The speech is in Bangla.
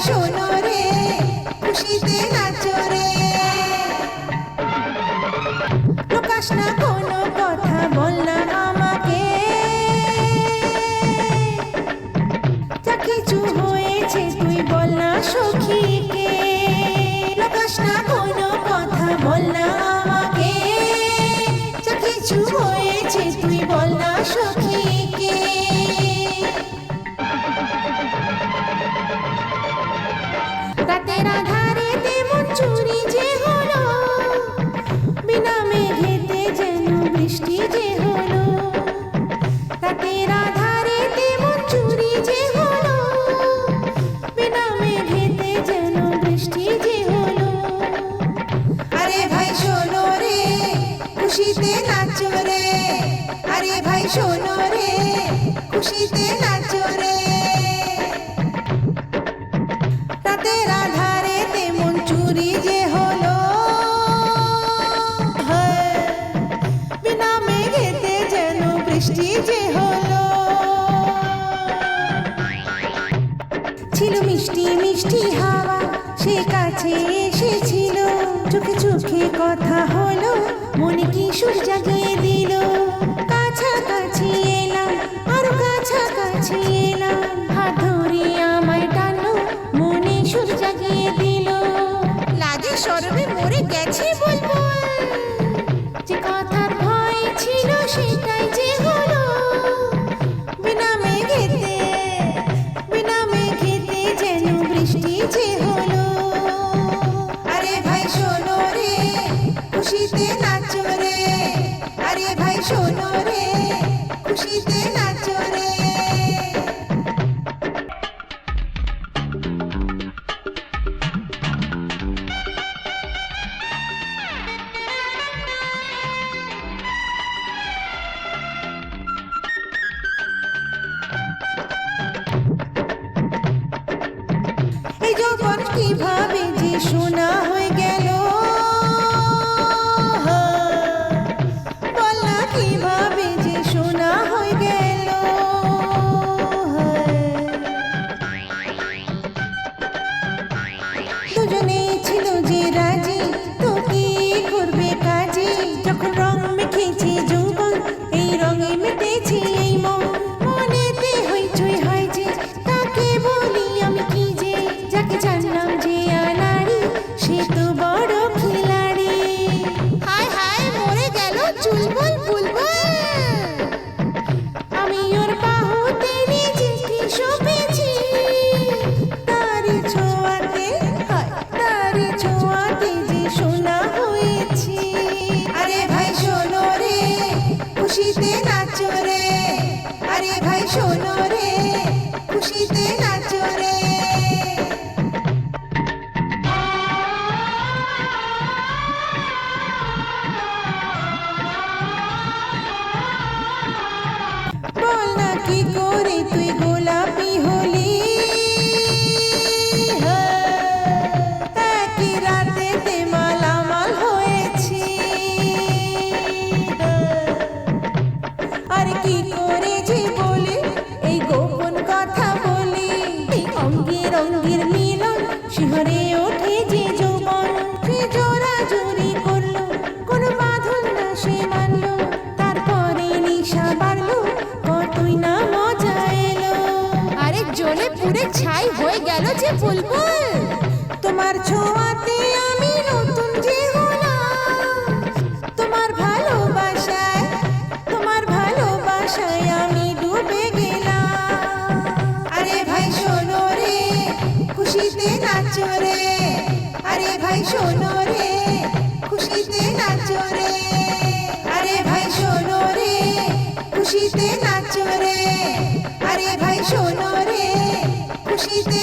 শোনো রে, খুশিতে নাচো রে। প্রকাশ না কোনো কথা, বল না আমাকে, যা কিছু হয়েছে তুই বল না সখীকে। প্রকাশ না কোনো কথা, বল না আমাকে, যা কিছু হয়েছে তুই বল না সখীকে। রাতের আধারে তেমন চুরি যে হলো, বিনা মেঘেতে যেন বৃষ্টি যে হলো। রাতের আধারে তেমন চুরি যে হলো, বিনা মেঘেতে যেন বৃষ্টি যে হলো। আরে ভাই শোনো রে, খুশিতে নাচো রে। আরে ভাই শোনো রে, খুশিতে নাচো রে। রাতের আধারে তেমন চুরি যে হলো, বিনা মেঘেতে যেন বৃষ্টি যে হলো। ছিল মিষ্টি মিষ্টি হাওয়া, সে কাছে এসেছিল, চোখে চোখে কথা হলো, মনে কি সুর জাগিয়ে দিল। কাছাকাছি এলাম, আরো কাছাকাছি এলাম, হাত ধরে আমায় টানলো, মনে সুর জাগিয়ে দিল। লাজে শরমে মরে গেছে বুলবুল, যে কথার ভয় ছিল সেটাই যে হলো। বিনা মেঘেতে, বিনা মেঘেতে যেন বৃষ্টি যে হলো। আরে ভাই শোনো রে, খুশিতে নাচো রে। আরে ভাই শোনো রে, খুশিতে নাচো রে। এই যৌবন কিভাবে যে সোনা হয়ে গেল, বল না কিভাবে যে সোনা হয়ে গেল। দুজনে ছিল যে রাজি, তো কি করবে কাজে। যখন রং মেখেছি যৌবন, এই রঙে মেতেছি এই মন। মনেতে হইচই হয় যে, তাকে বলি আমি কি যে। যাকে জানলাম যে আনাড়ি, সে তো বড় খিলাড়ি। হায় হায় মরে গেল চুলবুল বুলবুল, আমি ওর বাহুতে নিজেকে সঁপেছি। তারি ছোঁয়াতে, হায় তারি ছোঁয়াতে যে সোনা হয়েছি। আরে ভাই শোনো রে, খুশিতে নাচো রে। আরে ভাই শোনো রে, খুশিতে নাচো রে। বল না কি করে তুই গোলাপি হলি, একই রাতেতে মালামাল হয়েছি। আর কি করে যে বলি এই গোপন কথা বলি, এই অঙ্গের অঙ্গের মিলন, শিহরে ওঠে যে যৌবন। সে জোরা জোরি করলো, কোন বাঁধন না সে মানলো, তারপরে নিশা বাড়লো, কতই না মজা এলো। আরে জ্বলে পুড়ে ছাই হয়ে গেল যে বুলবুল, তোমার ছোঁয়াতে আমি নতুন যে হলাম। তোমার ভালোবাসায়, তোমার ভালোবাসায় আমি ডুবে গেলাম। আরে ভাই শোনো রে, খুশিতে নাচো রে। আরে ভাই শোনো রে, খুশিতে নাচো রে। আরে ভাই শোনো রে, খুশিতে নাচো রে। আরে ভাই শোনো রে, খুশিতে